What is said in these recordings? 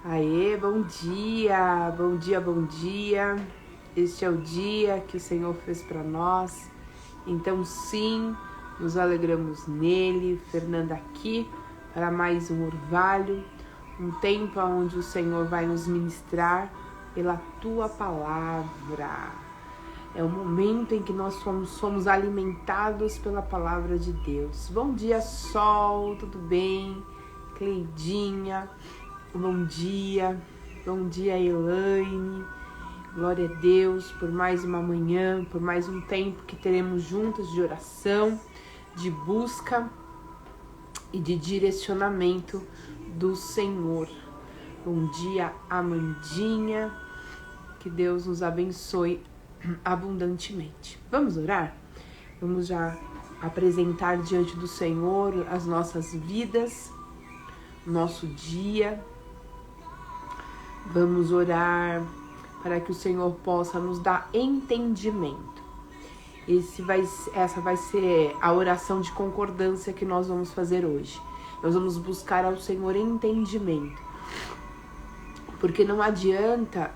Aê, bom dia, bom dia, bom dia. Este é o dia que o Senhor fez para nós. Então sim, nos alegramos nele. Fernanda aqui para mais um orvalho, um tempo onde o Senhor vai nos ministrar pela tua palavra. É o momento em que nós somos alimentados pela palavra de Deus. Bom dia, Sol, tudo bem? Cleidinha, bom dia, Elaine. Glória a Deus por mais uma manhã, por mais um tempo que teremos juntos de oração, de busca e de direcionamento do Senhor. Bom dia, Amandinha, que Deus nos abençoe abundantemente. Vamos orar? Vamos já apresentar diante do Senhor as nossas vidas, nosso dia. Vamos orar para que o Senhor possa nos dar entendimento. Essa vai ser a oração de concordância que nós vamos fazer hoje. Nós vamos buscar ao Senhor entendimento. Porque não adianta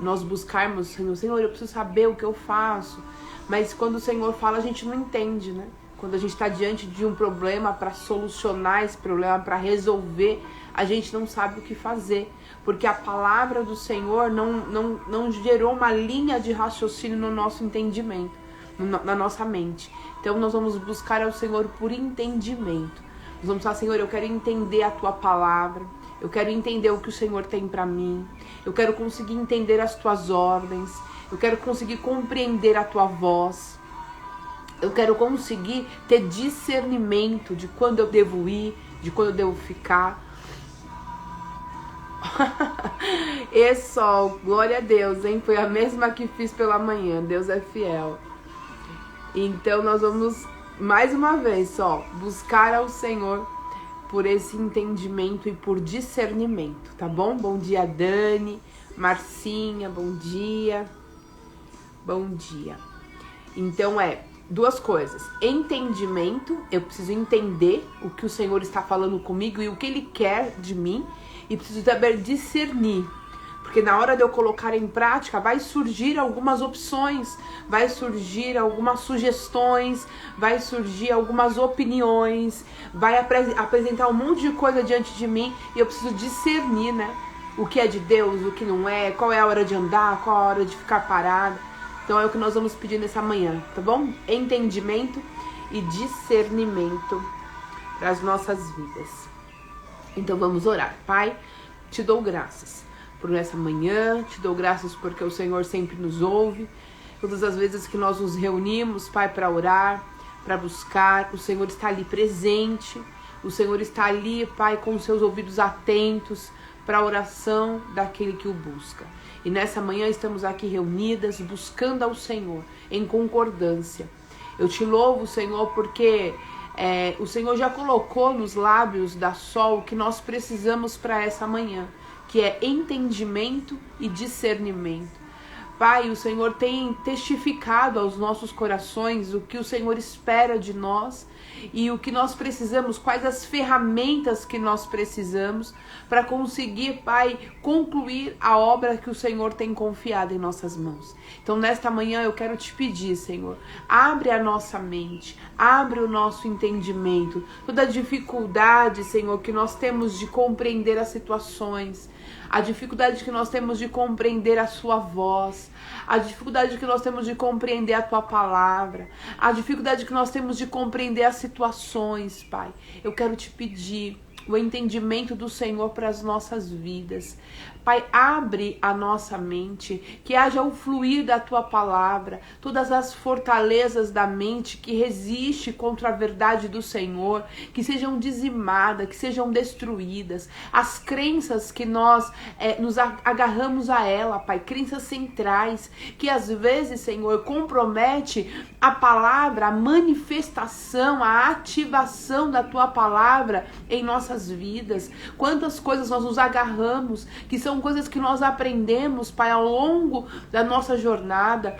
nós buscarmos, Senhor, eu preciso saber o que eu faço. Mas quando o Senhor fala, a gente não entende, né? Quando a gente está diante de um problema para solucionar esse problema, para resolver, a gente não sabe o que fazer. Porque a palavra do Senhor não gerou uma linha de raciocínio no nosso entendimento, na nossa mente. Então nós vamos buscar ao Senhor por entendimento. Nós vamos falar, Senhor, eu quero entender a tua palavra. Eu quero entender o que o Senhor tem para mim. Eu quero conseguir entender as tuas ordens. Eu quero conseguir compreender a tua voz. Eu quero conseguir ter discernimento de quando eu devo ir, de quando eu devo ficar. E Sol, glória a Deus, hein? Foi a mesma que fiz pela manhã. Deus é fiel. Então nós vamos, mais uma vez, Sol, buscar ao Senhor por esse entendimento e por discernimento, tá bom? Bom dia, Dani, Marcinha, bom dia. Bom dia. Então duas coisas. Entendimento, eu preciso entender o que o Senhor está falando comigo e o que Ele quer de mim. E preciso saber discernir. Porque na hora de eu colocar em prática, vai surgir algumas opções, vai surgir algumas sugestões, vai surgir algumas opiniões, vai apresentar um monte de coisa diante de mim e eu preciso discernir, né? O que é de Deus, o que não é, qual é a hora de andar, qual a hora de ficar parada. Então é o que nós vamos pedir nessa manhã, tá bom? Entendimento e discernimento para as nossas vidas. Então vamos orar. Pai, te dou graças por essa manhã, te dou graças porque o Senhor sempre nos ouve. Todas as vezes que nós nos reunimos, Pai, para orar, para buscar, o Senhor está ali presente. O Senhor está ali, Pai, com os seus ouvidos atentos para a oração daquele que o busca. E nessa manhã estamos aqui reunidas, buscando ao Senhor, em concordância. Eu te louvo, Senhor, porque o Senhor já colocou nos lábios da Sol o que nós precisamos para essa manhã, que é entendimento e discernimento. Pai, o Senhor tem testificado aos nossos corações o que o Senhor espera de nós e o que nós precisamos, quais as ferramentas que nós precisamos para conseguir, Pai, concluir a obra que o Senhor tem confiado em nossas mãos. Então, nesta manhã, eu quero te pedir, Senhor, abre a nossa mente, abre o nosso entendimento, toda a dificuldade, Senhor, que nós temos de compreender as situações, a dificuldade que nós temos de compreender a sua voz, a dificuldade que nós temos de compreender a tua palavra, a dificuldade que nós temos de compreender as situações, Pai. Eu quero te pedir o entendimento do Senhor para as nossas vidas. Pai, abre a nossa mente, que haja o fluir da tua palavra, todas as fortalezas da mente que resiste contra a verdade do Senhor, que sejam dizimadas, que sejam destruídas, as crenças que nós nos agarramos a ela, Pai, crenças centrais, que às vezes, Senhor, compromete a palavra, a manifestação, a ativação da tua palavra em nossas vidas. Quantas coisas nós nos agarramos, que são coisas que nós aprendemos, Pai, ao longo da nossa jornada.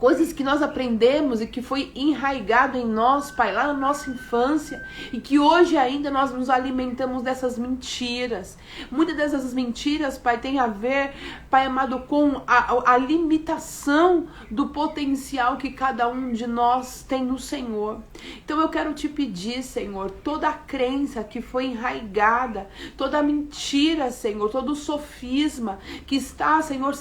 Coisas que nós aprendemos e que foi enraizado em nós, Pai, lá na nossa infância, e que hoje ainda nós nos alimentamos dessas mentiras. Muitas dessas mentiras, Pai, tem a ver, Pai amado, com a limitação do potencial que cada um de nós tem no Senhor. Então eu quero te pedir, Senhor, toda a crença que foi enraizada, toda a mentira, Senhor, todo o sofisma que está, Senhor,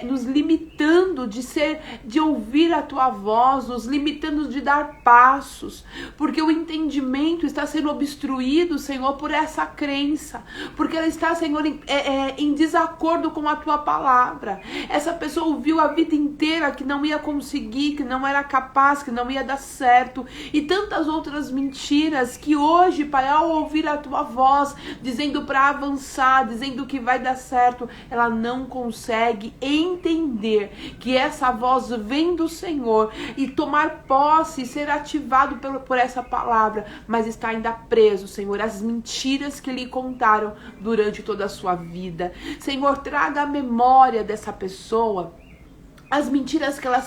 nos limitando de ouvir a tua voz, nos limitando de dar passos, porque o entendimento está sendo obstruído, Senhor, por essa crença, porque ela está, Senhor, em desacordo com a tua palavra. Essa pessoa ouviu a vida inteira que não ia conseguir, que não era capaz, que não ia dar certo, e tantas outras mentiras que hoje, Pai, ao ouvir a tua voz, dizendo para avançar, dizendo que vai dar certo, ela não consegue entender que essa voz vem do Senhor e tomar posse e ser ativado por essa palavra, mas está ainda preso, Senhor, às mentiras que lhe contaram durante toda a sua vida. Senhor, traga a memória dessa pessoa as mentiras que ela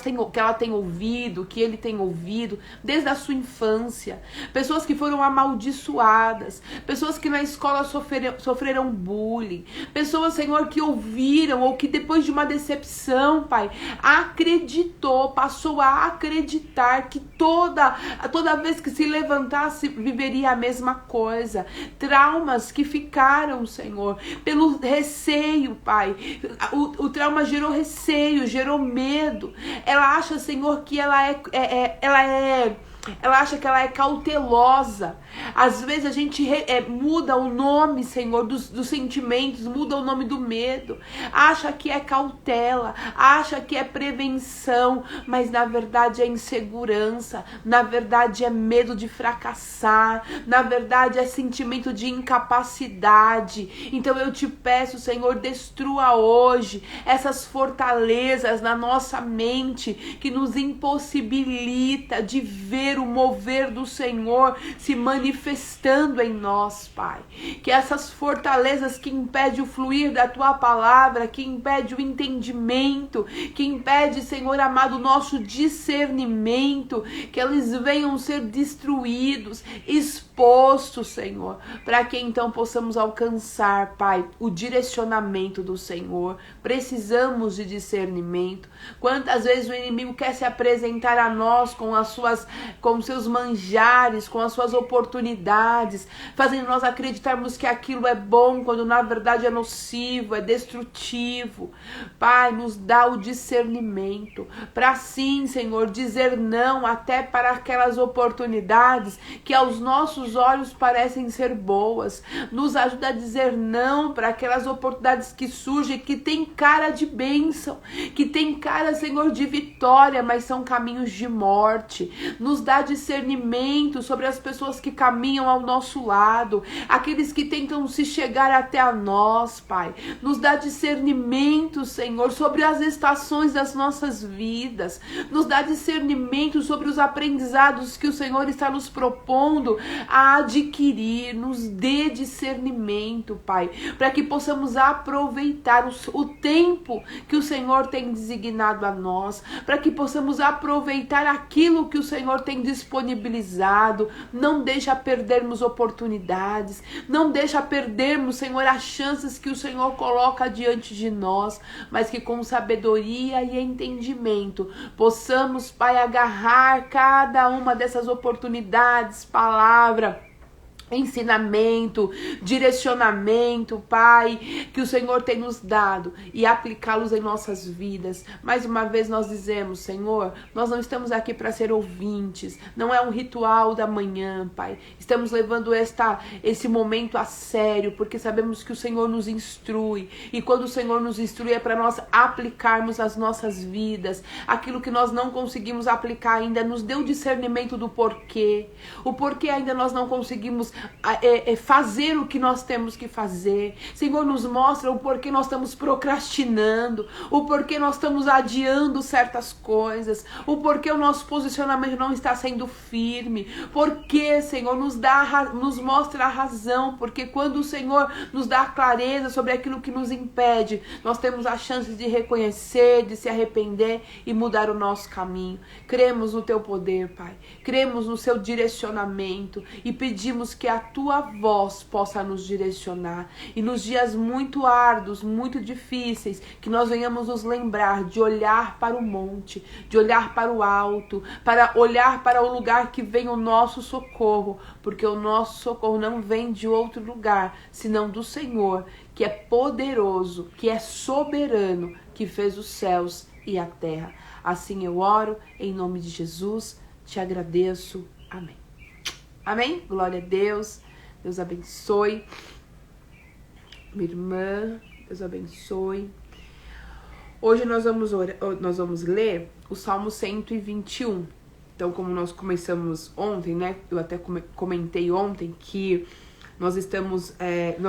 tem ouvido, que ele tem ouvido, desde a sua infância. Pessoas que foram amaldiçoadas, pessoas que na escola sofreram bullying, pessoas, Senhor, que ouviram ou que depois de uma decepção, Pai, passou a acreditar que toda vez que se levantasse, viveria a mesma coisa. Traumas que ficaram, Senhor, pelo receio, Pai. O trauma gerou receio, gerou medo. Ela acha, Senhor, que ela acha que ela é cautelosa. Às vezes a gente muda o nome, Senhor, dos sentimentos, muda o nome do medo. Acha que é cautela, acha que é prevenção, mas na verdade é insegurança, na verdade é medo de fracassar, na verdade é sentimento de incapacidade. Então eu te peço, Senhor, destrua hoje essas fortalezas na nossa mente que nos impossibilita de ver o mover do Senhor se manifestando em nós, Pai. Que essas fortalezas que impedem o fluir da tua palavra, que impede o entendimento, que impede, Senhor amado, o nosso discernimento, que eles venham ser destruídos, expostos, Senhor, para que então possamos alcançar, Pai, o direcionamento do Senhor. Precisamos de discernimento. Quantas vezes o inimigo quer se apresentar a nós com os seus manjares, com as suas oportunidades, fazendo nós acreditarmos que aquilo é bom, quando na verdade é nocivo, é destrutivo. Pai, nos dá o discernimento, para sim, Senhor, dizer não até para aquelas oportunidades que aos nossos olhos parecem ser boas. Nos ajuda a dizer não para aquelas oportunidades que surgem, que tem cara de bênção, que tem cara, Senhor, de vitória, mas são caminhos de morte. Nos dá discernimento sobre as pessoas que caminham ao nosso lado, aqueles que tentam se chegar até a nós, Pai. Nos dá discernimento, Senhor, sobre as estações das nossas vidas. Nos dá discernimento sobre os aprendizados que o Senhor está nos propondo a adquirir. Nos dê discernimento, Pai, para que possamos aproveitar o tempo que o Senhor tem designado a nós, para que possamos aproveitar aquilo que o Senhor tem disponibilizado. Não deixa perdermos oportunidades, não deixa perdermos, Senhor, as chances que o Senhor coloca diante de nós, mas que com sabedoria e entendimento possamos, Pai, agarrar cada uma dessas oportunidades, palavra, ensinamento, direcionamento, Pai, que o Senhor tem nos dado e aplicá-los em nossas vidas. Mais uma vez nós dizemos, Senhor, nós não estamos aqui para ser ouvintes, não é um ritual da manhã, Pai. Estamos levando esse momento a sério, porque sabemos que o Senhor nos instrui, e quando o Senhor nos instrui é para nós aplicarmos as nossas vidas. Aquilo que nós não conseguimos aplicar ainda, nos dê o discernimento do porquê. O porquê ainda nós não conseguimos fazer o que nós temos que fazer. Senhor, nos mostra o porquê nós estamos procrastinando, o porquê nós estamos adiando certas coisas, o porquê o nosso posicionamento não está sendo firme. Porque, Senhor, nos mostra a razão, porque quando o Senhor nos dá clareza sobre aquilo que nos impede, nós temos a chance de reconhecer, de se arrepender e mudar o nosso caminho. Cremos no teu poder, Pai. Cremos no seu direcionamento e pedimos que a tua voz possa nos direcionar. E nos dias muito árduos, muito difíceis, que nós venhamos nos lembrar de olhar para o monte, de olhar para o alto, para olhar para o lugar que vem o nosso socorro, porque o nosso socorro não vem de outro lugar, senão do Senhor, que é poderoso, que é soberano, que fez os céus e a terra. Assim eu oro, em nome de Jesus, te agradeço. Amém. Amém? Glória a Deus. Deus abençoe. Minha irmã, Deus abençoe. Hoje nós vamos ler o Salmo 121. Então, como nós começamos ontem, né? Eu até comentei ontem que nós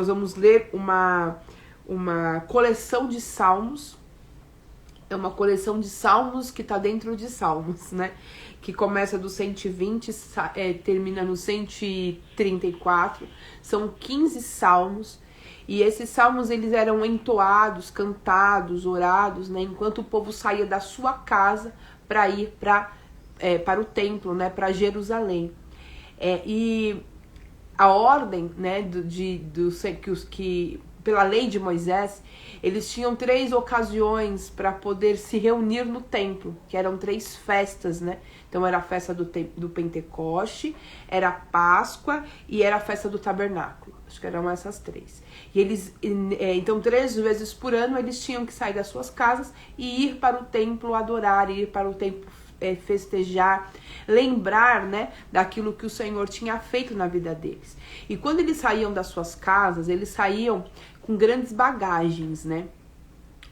vamos ler uma coleção de salmos. É uma coleção de salmos que está dentro de salmos, né? Que começa do 120, termina no 134. São 15 salmos. E esses salmos, eles eram entoados, cantados, orados, né? Enquanto o povo saía da sua casa para ir para o templo, né? Para Jerusalém. E a ordem, né? Que pela lei de Moisés, eles tinham 3 ocasiões para poder se reunir no templo, que eram 3 festas, né? Então era a festa do Pentecoste, era a Páscoa e era a festa do Tabernáculo. Acho que eram essas 3. E eles, então 3 vezes por ano, eles tinham que sair das suas casas e ir para o templo adorar, ir para o templo festejar, lembrar, né, daquilo que o Senhor tinha feito na vida deles. E quando eles saíam das suas casas, eles saíam com grandes bagagens, né?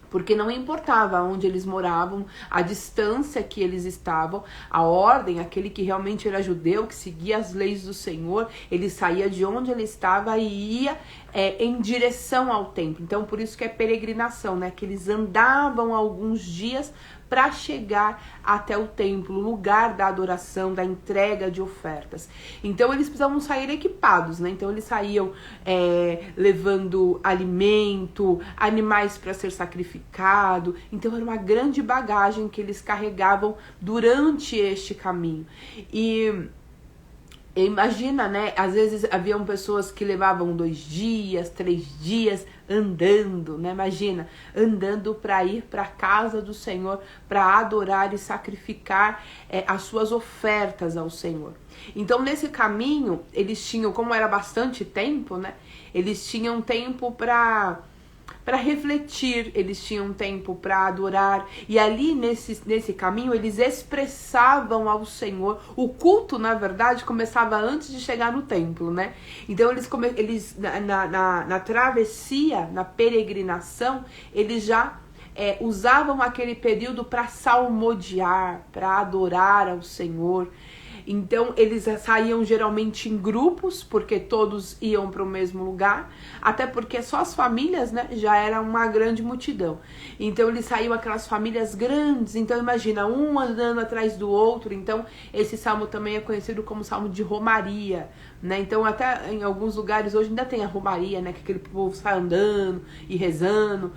Porque não importava onde eles moravam, a distância que eles estavam, a ordem, aquele que realmente era judeu, que seguia as leis do Senhor, ele saía de onde ele estava e ia em direção ao templo. Então, por isso que é peregrinação, né? Que eles andavam alguns dias para chegar até o templo, o lugar da adoração, da entrega de ofertas. Então eles precisavam sair equipados, né? Então eles saíam levando alimento, animais para ser sacrificado. Então era uma grande bagagem que eles carregavam durante este caminho. E imagina, né? Às vezes haviam pessoas que levavam 2 dias, 3 dias andando, né? Imagina, andando para ir para a casa do Senhor, para adorar e sacrificar as suas ofertas ao Senhor. Então, nesse caminho, eles tinham, como era bastante tempo, né? Eles tinham tempo para refletir, eles tinham tempo para adorar, e ali nesse caminho eles expressavam ao Senhor. O culto, na verdade, começava antes de chegar no templo, né? Então eles na travessia, na peregrinação, eles já usavam aquele período para salmodiar, para adorar ao Senhor. Então eles saíam geralmente em grupos, porque todos iam para o mesmo lugar, até porque só as famílias, né, já era uma grande multidão. Então eles saíam aquelas famílias grandes, então imagina, um andando atrás do outro. Então esse salmo também é conhecido como salmo de romaria, né? Então até em alguns lugares hoje ainda tem a romaria, né, que aquele povo sai andando e rezando.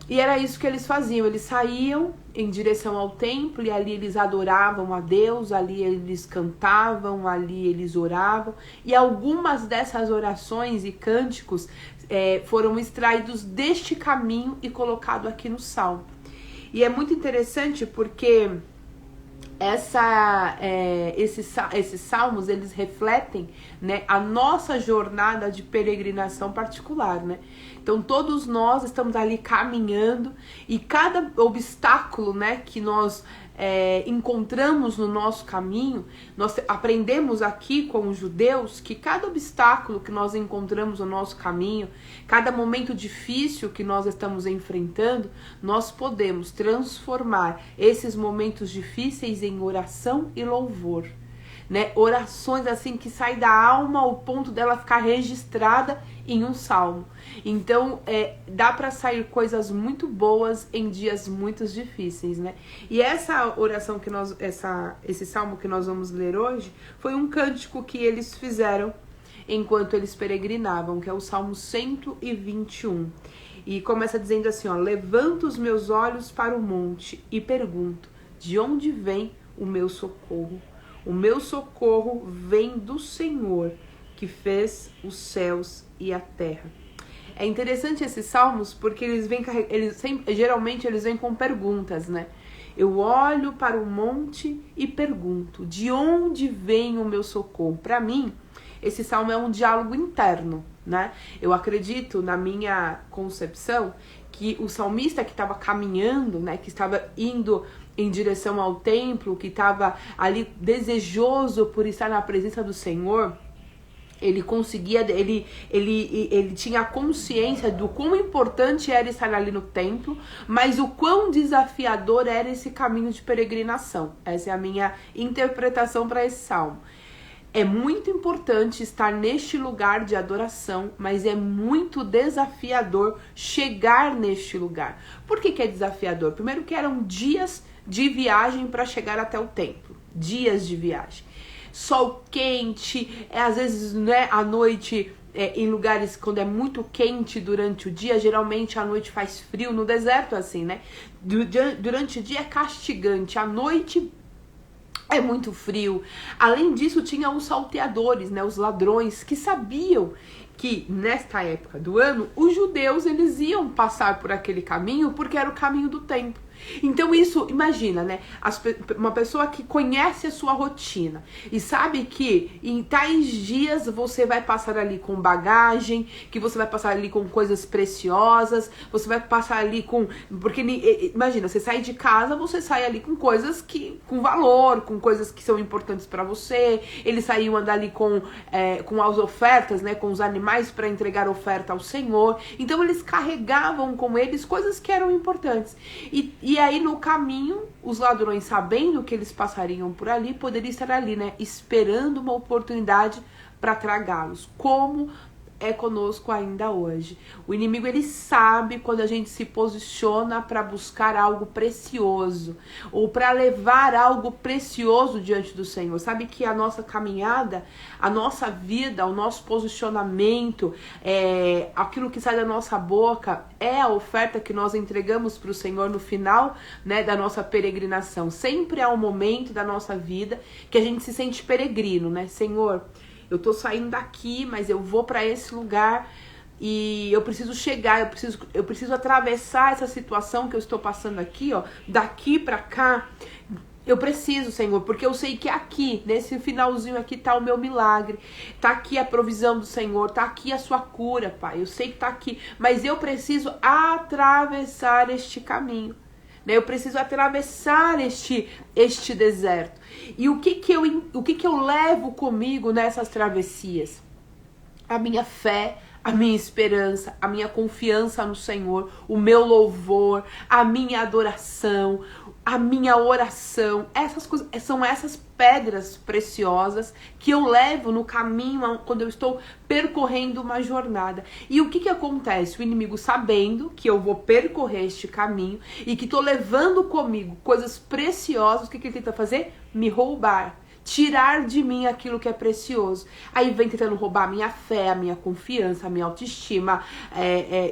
E era isso que eles faziam, eles saíam em direção ao templo e ali eles adoravam a Deus, ali eles cantavam, ali eles oravam. E algumas dessas orações e cânticos foram extraídos deste caminho e colocados aqui no Salmo. E é muito interessante porque esses salmos, eles refletem, né, a nossa jornada de peregrinação particular, né? Então todos nós estamos ali caminhando e cada obstáculo, né, que nós encontramos no nosso caminho, nós aprendemos aqui com os judeus que cada obstáculo que nós encontramos no nosso caminho, cada momento difícil que nós estamos enfrentando, nós podemos transformar esses momentos difíceis em oração e louvor. né? Orações assim que saem da alma ao ponto dela ficar registrada em um salmo. Então, dá para sair coisas muito boas em dias muito difíceis, né? E essa oração que esse salmo que nós vamos ler hoje, foi um cântico que eles fizeram enquanto eles peregrinavam, que é o Salmo 121. E começa dizendo assim, ó: levanto os meus olhos para o monte e pergunto, de onde vem o meu socorro? O meu socorro vem do Senhor, que fez os céus e a terra. É interessante esses salmos porque geralmente eles vêm com perguntas, né? Eu olho para o monte e pergunto, de onde vem o meu socorro? Para mim, esse salmo é um diálogo interno, né? Eu acredito, na minha concepção, que o salmista que estava caminhando, né, que estava indo em direção ao templo, que estava ali desejoso por estar na presença do Senhor, ele tinha consciência do quão importante era estar ali no templo, mas o quão desafiador era esse caminho de peregrinação. Essa é a minha interpretação para esse salmo. É muito importante estar neste lugar de adoração, mas é muito desafiador chegar neste lugar. Por que é desafiador? Primeiro que eram dias de viagem para chegar até o templo. Dias de viagem. Sol quente, às vezes, né, à noite, em lugares quando é muito quente durante o dia, geralmente à noite faz frio, no deserto assim, né? Durante o dia é castigante, à noite é muito frio. Além disso, tinha os salteadores, né, os ladrões, que sabiam que nesta época do ano, os judeus eles iam passar por aquele caminho porque era o caminho do templo. Então isso, imagina, né, uma pessoa que conhece a sua rotina e sabe que em tais dias você vai passar ali com bagagem, que você vai passar ali com coisas preciosas, você vai passar ali com... Porque, imagina, você sai de casa, você sai ali com coisas com valor, com coisas que são importantes para você. Eles saíam andar ali com as ofertas, né, com os animais para entregar oferta ao Senhor. Então eles carregavam com eles coisas que eram importantes. E aí no caminho, os ladrões, sabendo que eles passariam por ali, poderiam estar ali, né, esperando uma oportunidade para tragá-los. Como é conosco ainda hoje. O inimigo, ele sabe quando a gente se posiciona para buscar algo precioso ou para levar algo precioso diante do Senhor. Sabe que a nossa caminhada, a nossa vida, o nosso posicionamento, aquilo que sai da nossa boca é a oferta que nós entregamos para o Senhor no final, né, da nossa peregrinação. Sempre há um momento da nossa vida que a gente se sente peregrino, né? Senhor, eu tô saindo daqui, mas eu vou para esse lugar e eu preciso chegar, eu preciso atravessar essa situação que eu estou passando aqui, ó, daqui para cá. Eu preciso, Senhor, porque eu sei que aqui, nesse finalzinho aqui, tá o meu milagre, tá aqui a provisão do Senhor, tá aqui a sua cura, Pai, eu sei que tá aqui, mas eu preciso atravessar este caminho. Eu preciso atravessar este deserto. E o que eu levo comigo nessas travessias? A minha fé, a minha esperança, a minha confiança no Senhor, o meu louvor, a minha adoração, a minha oração. Essas coisas são essas pedras preciosas que eu levo no caminho quando eu estou percorrendo uma jornada. E o que acontece? O inimigo, sabendo que eu vou percorrer este caminho e que estou levando comigo coisas preciosas, o que ele tenta fazer? Me roubar. Tirar de mim aquilo que é precioso. Aí vem tentando roubar a minha fé, a minha confiança, a minha autoestima.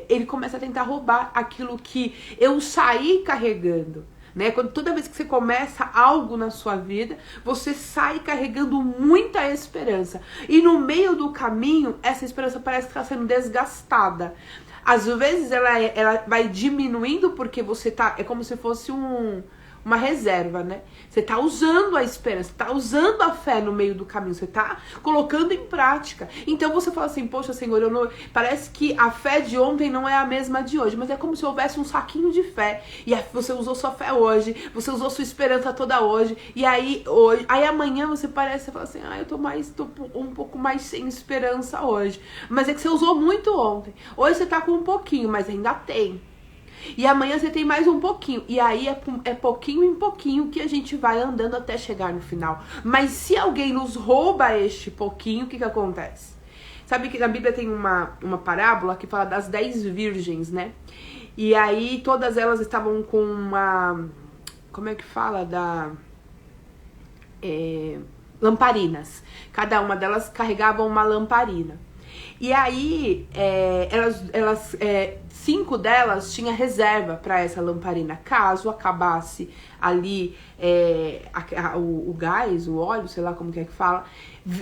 Ele começa a tentar roubar aquilo que eu saí carregando. Né? Toda vez que você começa algo na sua vida, você sai carregando muita esperança. E no meio do caminho, essa esperança parece que está sendo desgastada. Às vezes ela vai diminuindo porque você tá... É como se fosse uma reserva, né? Você tá usando a esperança, tá usando a fé no meio do caminho, você tá colocando em prática. Então você fala assim, poxa, Senhor, parece que a fé de ontem não é a mesma de hoje, mas é como se houvesse um saquinho de fé. E aí você usou sua fé hoje, você usou sua esperança toda hoje, e aí amanhã você fala assim, eu tô um pouco mais sem esperança hoje. Mas é que você usou muito ontem. Hoje você tá com um pouquinho, mas ainda tem. E amanhã você tem mais um pouquinho. E aí é pouquinho em pouquinho que a gente vai andando até chegar no final. Mas se alguém nos rouba este pouquinho, o que acontece? Sabe que na Bíblia tem uma parábola que fala das 10 virgens, né? E aí todas elas estavam com uma... Como é que fala? Lamparinas. Cada uma delas carregava uma lamparina. E aí, 5 delas tinham reserva para essa lamparina. Caso acabasse ali o gás, o óleo, sei lá como que é que fala,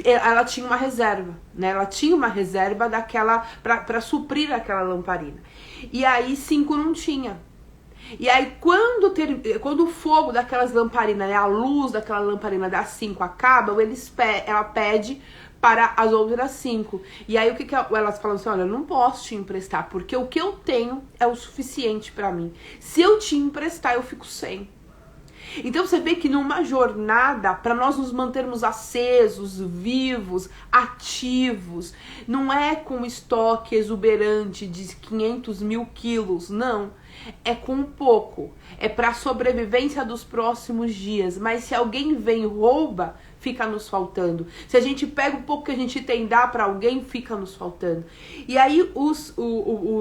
ela tinha uma reserva, né? Ela tinha uma reserva daquela para suprir aquela lamparina. E aí 5 não tinha. E aí quando o fogo daquelas lamparinas, né, a luz daquela lamparina das 5 acaba, ela pede para as outras 5. E aí o que elas falam assim, olha, eu não posso te emprestar, porque o que eu tenho é o suficiente para mim. Se eu te emprestar, eu fico sem. Então você vê que numa jornada, para nós nos mantermos acesos, vivos, ativos, não é com estoque exuberante de 500 mil quilos, não. É com pouco, é para a sobrevivência dos próximos dias. Mas se alguém vem e rouba, fica nos faltando. Se a gente pega o pouco que a gente tem e dá para alguém, fica nos faltando. E aí os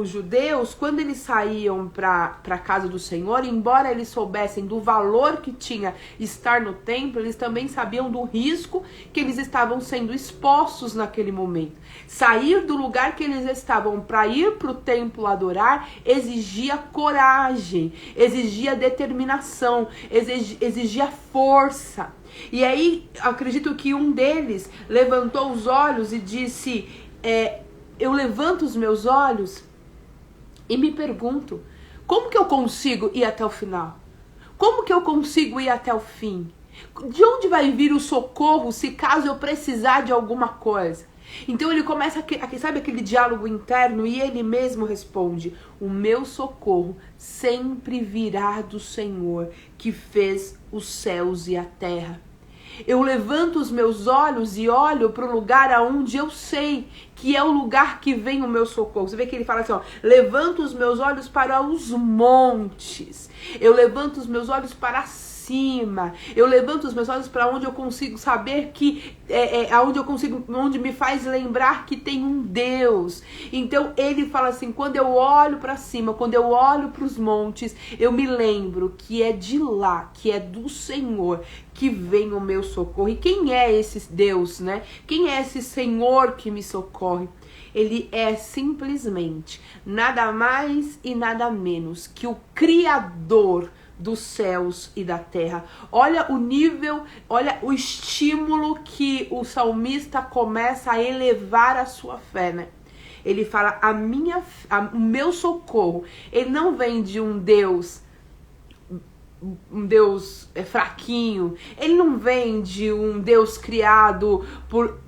judeus, quando eles saíam para a casa do Senhor, embora eles soubessem do valor que tinha estar no templo, eles também sabiam do risco que eles estavam sendo expostos naquele momento. Sair do lugar que eles estavam para ir para o templo adorar exigia coragem, exigia determinação, exigia força. E aí, acredito que um deles levantou os olhos e disse, eu levanto os meus olhos e me pergunto, como que eu consigo ir até o final? Como que eu consigo ir até o fim? De onde vai vir o socorro se caso eu precisar de alguma coisa? Então ele começa, sabe aquele diálogo interno, e ele mesmo responde, o meu socorro sempre virá do Senhor, que fez os céus e a terra. Eu levanto os meus olhos e olho para o lugar aonde eu sei que é o lugar que vem o meu socorro. Você vê que ele fala assim, ó, levanto os meus olhos para os montes. Eu levanto os meus olhos para cima. Eu levanto os meus olhos para onde eu consigo saber que onde me faz lembrar que tem um Deus. Então ele fala assim, quando eu olho para cima, quando eu olho para os montes, eu me lembro que é de lá, que é do Senhor que vem o meu socorro. E quem é esse Deus, né? Quem é esse Senhor que me socorre? Ele é simplesmente nada mais e nada menos que o Criador dos céus e da terra. Olha o nível, olha o estímulo que o salmista começa a elevar a sua fé, né? Ele fala, o meu socorro, ele não vem de um Deus fraquinho, ele não vem de um Deus criado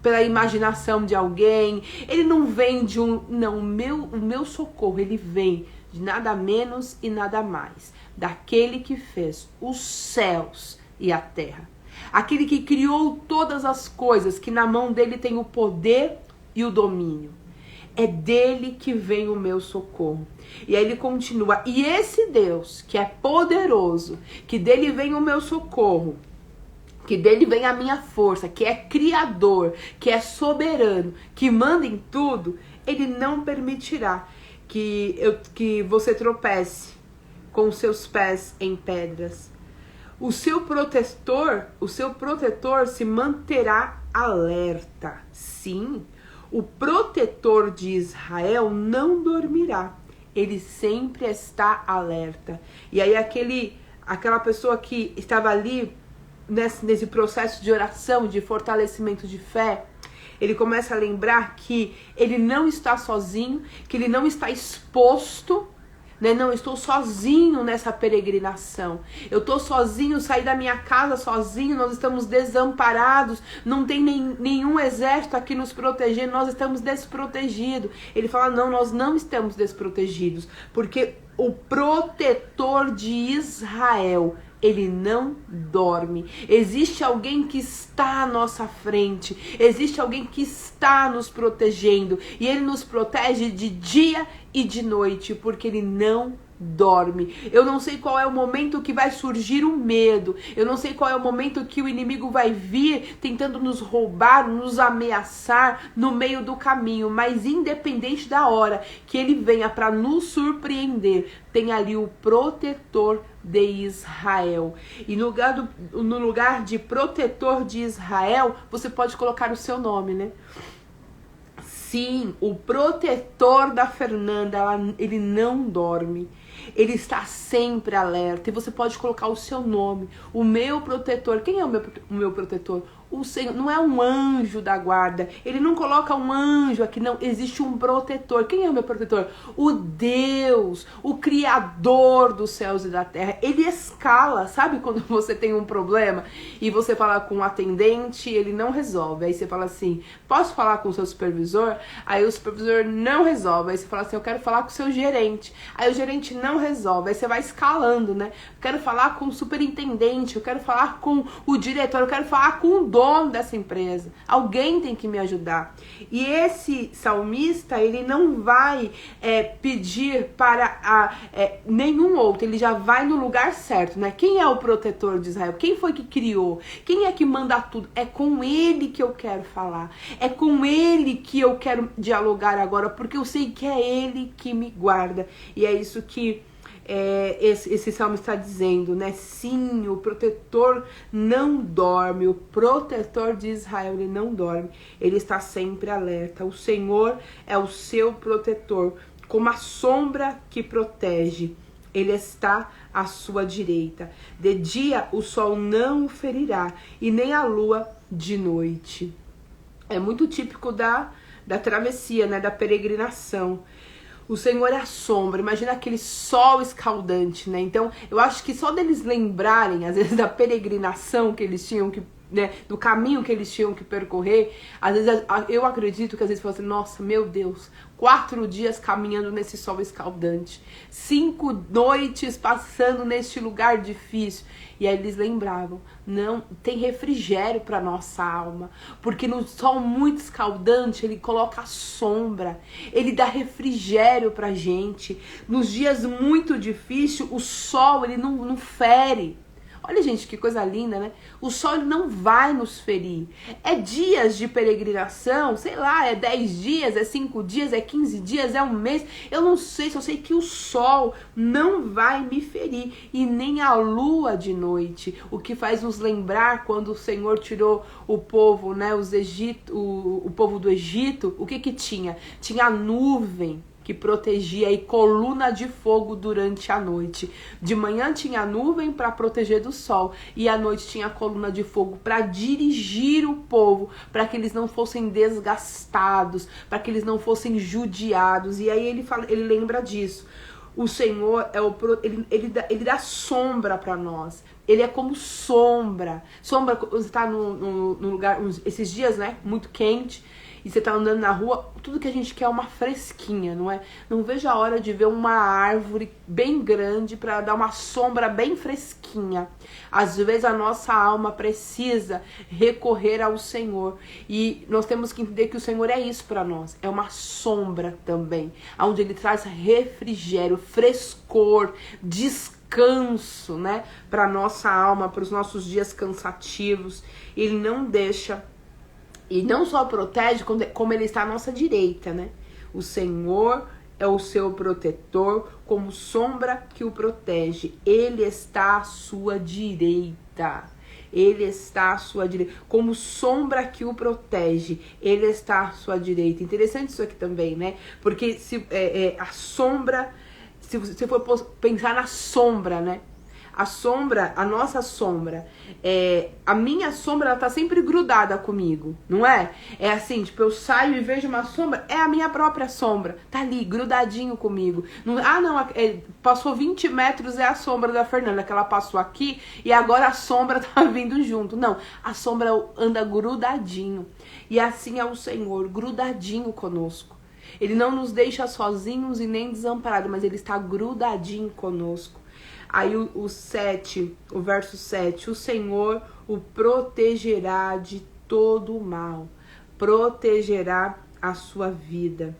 pela imaginação de alguém, ele não vem de não, o meu socorro, ele vem de nada menos e nada mais daquele que fez os céus e a terra, aquele que criou todas as coisas, que na mão dele tem o poder e o domínio. É dele que vem o meu socorro. E aí ele continua, e esse Deus que é poderoso, que dele vem o meu socorro, que dele vem a minha força, que é criador, que é soberano, que manda em tudo, ele não permitirá que você tropece com os seus pés em pedras. O seu protetor se manterá alerta. Sim, o protetor de Israel não dormirá. Ele sempre está alerta. E aí aquela pessoa que estava ali nesse processo de oração, de fortalecimento de fé, ele começa a lembrar que ele não está sozinho, que ele não está exposto, né? Não estou sozinho nessa peregrinação. Eu estou sozinho, saí da minha casa sozinho, nós estamos desamparados, não tem nenhum exército aqui nos protegendo, nós estamos desprotegidos. Ele fala, não, nós não estamos desprotegidos, porque o protetor de Israel, ele não dorme. Existe alguém que está à nossa frente, existe alguém que está nos protegendo, e ele nos protege de dia e de noite, porque ele não dorme. Eu não sei qual é o momento que vai surgir o medo. Eu não sei qual é o momento que o inimigo vai vir tentando nos roubar, nos ameaçar no meio do caminho. Mas independente da hora que ele venha para nos surpreender, tem ali o protetor de Israel. E no lugar de protetor de Israel, você pode colocar o seu nome, né? Sim, o protetor da Fernanda, ele não dorme. Ele está sempre alerta. E você pode colocar o seu nome. O meu protetor. Quem é o meu protetor? O Senhor. Não é um anjo da guarda. Ele não coloca um anjo aqui, não. Existe um protetor. Quem é o meu protetor? O Deus, o Criador dos céus e da terra. Ele escala. Sabe quando você tem um problema e você fala com um atendente, ele não resolve. Aí você fala assim, posso falar com o seu supervisor? Aí o supervisor não resolve. Aí você fala assim, eu quero falar com o seu gerente. Aí o gerente não resolve. Aí você vai escalando, né? Eu quero falar com o superintendente, eu quero falar com o diretor, eu quero falar com o dono dessa empresa. Alguém tem que me ajudar. E esse salmista, ele não vai pedir para nenhum outro. Ele já vai no lugar certo, né? Quem é o protetor de Israel? Quem foi que criou? Quem é que manda tudo? É com ele que eu quero falar. É com ele que eu quero dialogar agora, porque eu sei que é ele que me guarda. E é isso que esse salmo está dizendo, né? Sim, o protetor não dorme, o protetor de Israel, ele não dorme, ele está sempre alerta. O Senhor é o seu protetor, como a sombra que protege, ele está à sua direita. De dia o sol não o ferirá, e nem a lua de noite. É muito típico da travessia, né? Da peregrinação. O Senhor é a sombra, imagina aquele sol escaldante, né? Então, eu acho que só deles lembrarem, às vezes, da peregrinação que eles tinham que, né, do caminho que eles tinham que percorrer, às vezes eu acredito que às vezes falam assim, nossa, meu Deus, 4 dias caminhando nesse sol escaldante, 5 noites passando neste lugar difícil. E aí eles lembravam, não, tem refrigério para nossa alma, porque no sol muito escaldante ele coloca a sombra, ele dá refrigério pra gente. Nos dias muito difíceis, o sol ele não fere. Olha, gente, que coisa linda, né? O sol ele não vai nos ferir. É dias de peregrinação, sei lá, é 10 dias, é 5 dias, é 15 dias, é um mês. Eu não sei, só sei que o sol não vai me ferir. E nem a lua de noite. O que faz nos lembrar quando o Senhor tirou o povo, né? O povo do Egito, o que tinha? Tinha a nuvem que protegia e coluna de fogo durante a noite. De manhã tinha a nuvem para proteger do sol e à noite tinha a coluna de fogo para dirigir o povo, para que eles não fossem desgastados, para que eles não fossem judiados. E aí ele lembra disso. O Senhor ele dá sombra para nós. Ele é como sombra. Sombra, você está no lugar, esses dias, né, muito quente, e você tá andando na rua, tudo que a gente quer é uma fresquinha, não é? Não vejo a hora de ver uma árvore bem grande para dar uma sombra bem fresquinha. Às vezes a nossa alma precisa recorrer ao Senhor. E nós temos que entender que o Senhor é isso para nós. É uma sombra também, onde Ele traz refrigério, frescor, descanso, né? Para nossa alma, para os nossos dias cansativos. Ele não deixa. E não só protege, como ele está à nossa direita, né? O Senhor é o seu protetor, como sombra que o protege. Ele está à sua direita. Ele está à sua direita. Como sombra que o protege, ele está à sua direita. Interessante isso aqui também, né? Porque a sombra, se você for pensar na sombra, né? A sombra, a nossa sombra, a minha sombra, ela tá sempre grudada comigo, não é? É assim, tipo, eu saio e vejo uma sombra, é a minha própria sombra, tá ali, grudadinho comigo. Não, passou 20 metros, é a sombra da Fernanda, que ela passou aqui e agora a sombra tá vindo junto. Não, a sombra anda grudadinho. E assim é o Senhor, grudadinho conosco. Ele não nos deixa sozinhos e nem desamparados, mas ele está grudadinho conosco. Aí o verso 7, o Senhor o protegerá de todo o mal, protegerá a sua vida.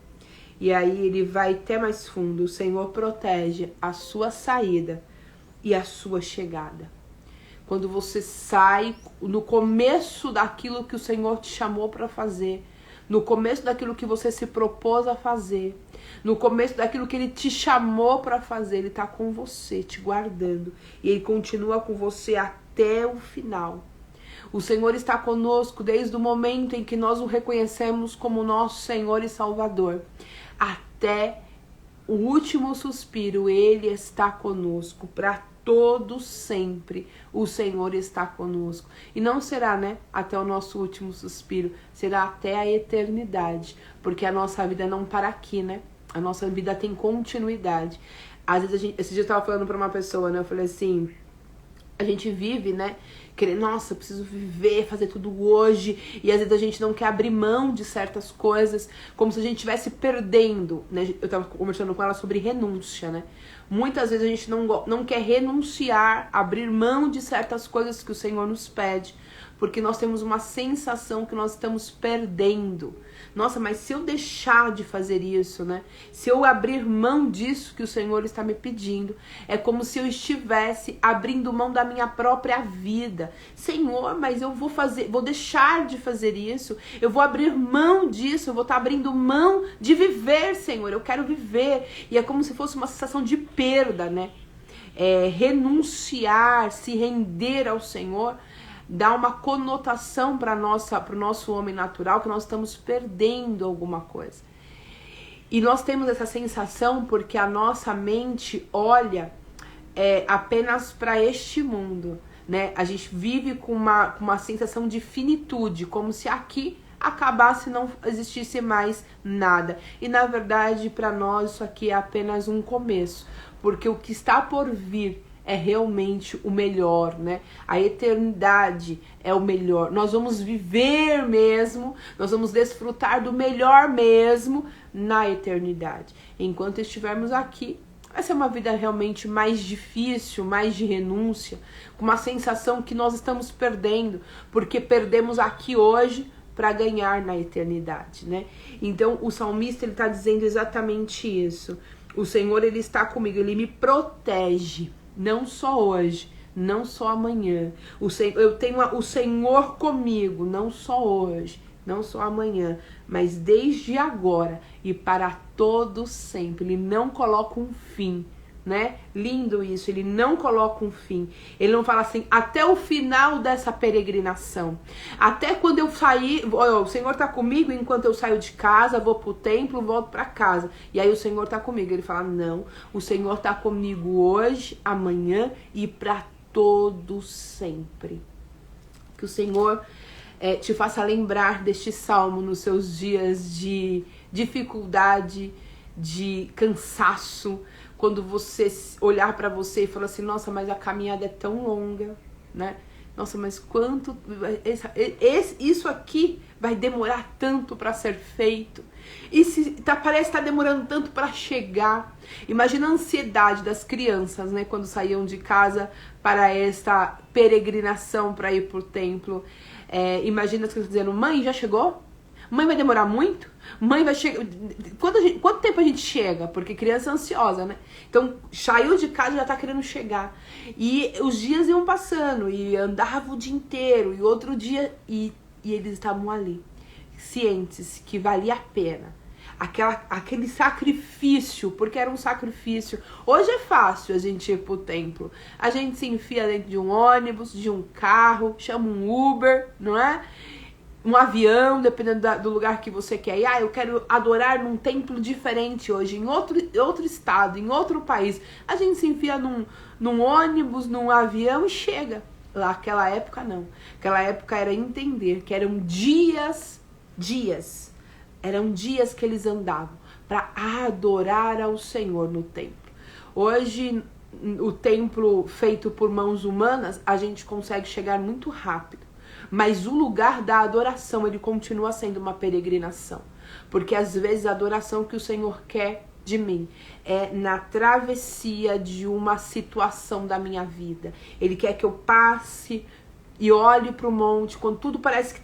E aí ele vai até mais fundo. O Senhor protege a sua saída e a sua chegada. Quando você sai no começo daquilo que o Senhor te chamou para fazer, no começo daquilo que você se propôs a fazer, no começo daquilo que Ele te chamou para fazer, Ele está com você, te guardando. E Ele continua com você até o final. O Senhor está conosco desde o momento em que nós o reconhecemos como nosso Senhor e Salvador. Até o último suspiro, Ele está conosco para todo sempre. O Senhor está conosco. E não será, né, até o nosso último suspiro, será até a eternidade, porque a nossa vida não para aqui, né? A nossa vida tem continuidade. Às vezes esse dia eu estava falando para uma pessoa, né? Eu falei assim, a gente vive, né, querendo, nossa, eu preciso viver, fazer tudo hoje, e às vezes a gente não quer abrir mão de certas coisas, como se a gente estivesse perdendo, né? Eu tava conversando com ela sobre renúncia, né? Muitas vezes a gente não quer renunciar, abrir mão de certas coisas que o Senhor nos pede, porque nós temos uma sensação que nós estamos perdendo. Nossa, mas se eu deixar de fazer isso, né? Se eu abrir mão disso que o Senhor está me pedindo, é como se eu estivesse abrindo mão da minha própria vida. Senhor, mas eu vou deixar de fazer isso, eu vou abrir mão disso, eu vou estar abrindo mão de viver, Senhor, eu quero viver. E é como se fosse uma sensação de perda, né? Renunciar, se render ao Senhor, dá uma conotação para o nosso homem natural, que nós estamos perdendo alguma coisa. E nós temos essa sensação porque a nossa mente olha apenas para este mundo, né? A gente vive com uma sensação de finitude, como se aqui acabasse e não existisse mais nada. E na verdade, para nós, isso aqui é apenas um começo, porque o que está por vir é realmente o melhor, né? A eternidade é o melhor. Nós vamos viver mesmo, nós vamos desfrutar do melhor mesmo na eternidade. Enquanto estivermos aqui, vai ser uma vida realmente mais difícil, mais de renúncia, com uma sensação que nós estamos perdendo, porque perdemos aqui hoje para ganhar na eternidade, né? Então o salmista, ele está dizendo exatamente isso. O Senhor, ele está comigo, ele me protege. Não só hoje, não só amanhã. Eu tenho o Senhor comigo, não só hoje, não só amanhã, mas desde agora e para todo sempre. Ele não coloca um fim, né? Lindo isso, ele não coloca um fim. Ele não fala assim, até o final dessa peregrinação. Até quando eu sair, o Senhor tá comigo enquanto eu saio de casa, vou pro templo, volto para casa. E aí o Senhor tá comigo. Ele fala, não, o Senhor tá comigo hoje, amanhã e para todo sempre. Que o Senhor te faça lembrar deste salmo nos seus dias de dificuldade, de cansaço, quando você olhar para você e falar assim, nossa, mas a caminhada é tão longa, né? Nossa, mas quanto... Isso aqui vai demorar tanto para ser feito. E parece que tá demorando tanto para chegar. Imagina a ansiedade das crianças, né? Quando saíam de casa para esta peregrinação para ir pro templo. Imagina as crianças dizendo, mãe, já chegou? Mãe, vai demorar muito? Mãe, vai chegar... Quanto tempo a gente chega? Porque criança é ansiosa, né? Então, saiu de casa e já tá querendo chegar. E os dias iam passando, e andava o dia inteiro, e outro dia... E eles estavam ali, cientes que valia a pena. Aquele sacrifício, porque era um sacrifício. Hoje é fácil a gente ir pro templo. A gente se enfia dentro de um ônibus, de um carro, chama um Uber, não é? Um avião, dependendo do lugar que você quer ir. Eu quero adorar num templo diferente hoje, em outro estado, em outro país. A gente se enfia num ônibus, num avião e chega. Lá, aquela época não. Aquela época era entender que eram dias. Eram dias que eles andavam para adorar ao Senhor no templo. Hoje, o templo feito por mãos humanas, a gente consegue chegar muito rápido. Mas o lugar da adoração, ele continua sendo uma peregrinação. Porque às vezes a adoração que o Senhor quer de mim é na travessia de uma situação da minha vida. Ele quer que eu passe e olho para o monte, quando tudo parece que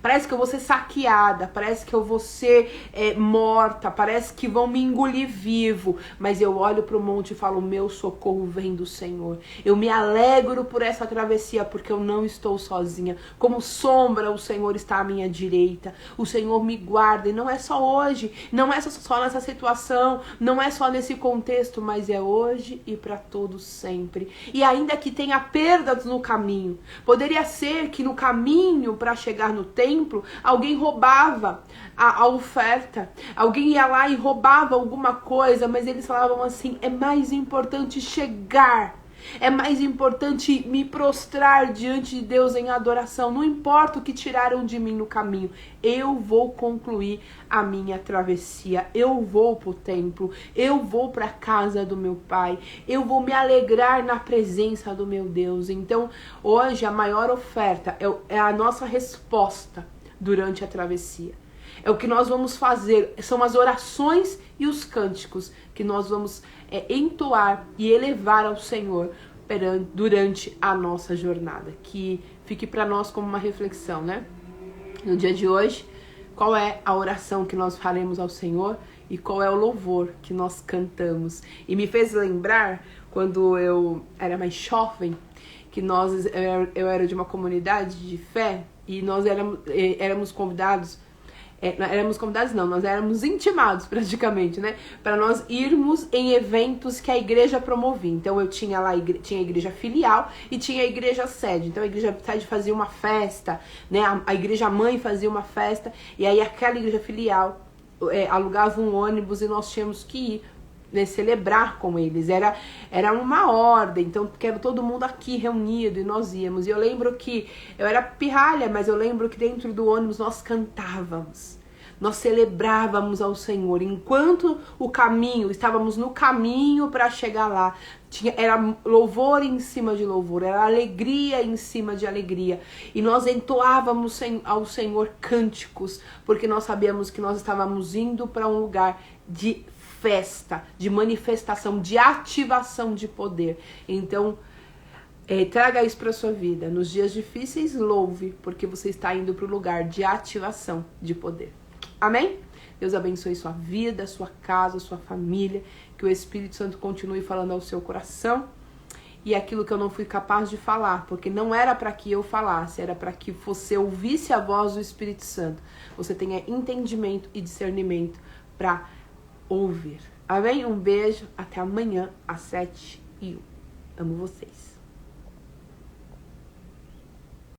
parece que eu vou ser saqueada, parece que eu vou ser morta, parece que vão me engolir vivo, mas eu olho para o monte e falo, meu socorro vem do Senhor. Eu me alegro por essa travessia, porque eu não estou sozinha. Como sombra, o Senhor está à minha direita. O Senhor me guarda, e não é só hoje, não é só nessa situação, não é só nesse contexto, mas é hoje e para todos sempre. E ainda que tenha perdas no caminho, poderia ser que no caminho para chegar no templo, alguém roubava a oferta, alguém ia lá e roubava alguma coisa, mas eles falavam assim, é mais importante chegar, é mais importante me prostrar diante de Deus em adoração. Não importa o que tiraram de mim no caminho, eu vou concluir a minha travessia. Eu vou pro templo, eu vou para a casa do meu Pai, eu vou me alegrar na presença do meu Deus. Então, hoje a maior oferta é a nossa resposta durante a travessia. É o que nós vamos fazer, são as orações e os cânticos que nós vamos entoar e elevar ao Senhor durante a nossa jornada. Que fique para nós como uma reflexão, né? No dia de hoje, qual é a oração que nós faremos ao Senhor e qual é o louvor que nós cantamos. E me fez lembrar, quando eu era mais jovem, que eu era de uma comunidade de fé e nós éramos convidados. Nós éramos intimados praticamente, né? Para nós irmos em eventos que a igreja promovia. Então eu tinha lá, tinha a igreja filial e tinha a igreja sede. Então a igreja sede fazia uma festa, né? A igreja mãe fazia uma festa, e aí aquela igreja filial alugava um ônibus e nós tínhamos que ir, né, celebrar com eles. Era uma ordem, então quero todo mundo aqui reunido e nós íamos. E eu lembro que eu era pirralha, mas eu lembro que dentro do ônibus nós cantávamos, nós celebrávamos ao Senhor. Enquanto estávamos no caminho para chegar lá, era louvor em cima de louvor, era alegria em cima de alegria, e nós entoávamos ao Senhor cânticos, porque nós sabíamos que nós estávamos indo para um lugar de festa, de manifestação, de ativação de poder. Então, traga isso para sua vida. Nos dias difíceis, louve, porque você está indo para o lugar de ativação de poder. Amém? Deus abençoe sua vida, sua casa, sua família, que o Espírito Santo continue falando ao seu coração, e aquilo que eu não fui capaz de falar, porque não era para que eu falasse, era para que você ouvisse a voz do Espírito Santo, você tenha entendimento e discernimento para ouvir. Amém? Um beijo, até amanhã às 7h01. Amo vocês.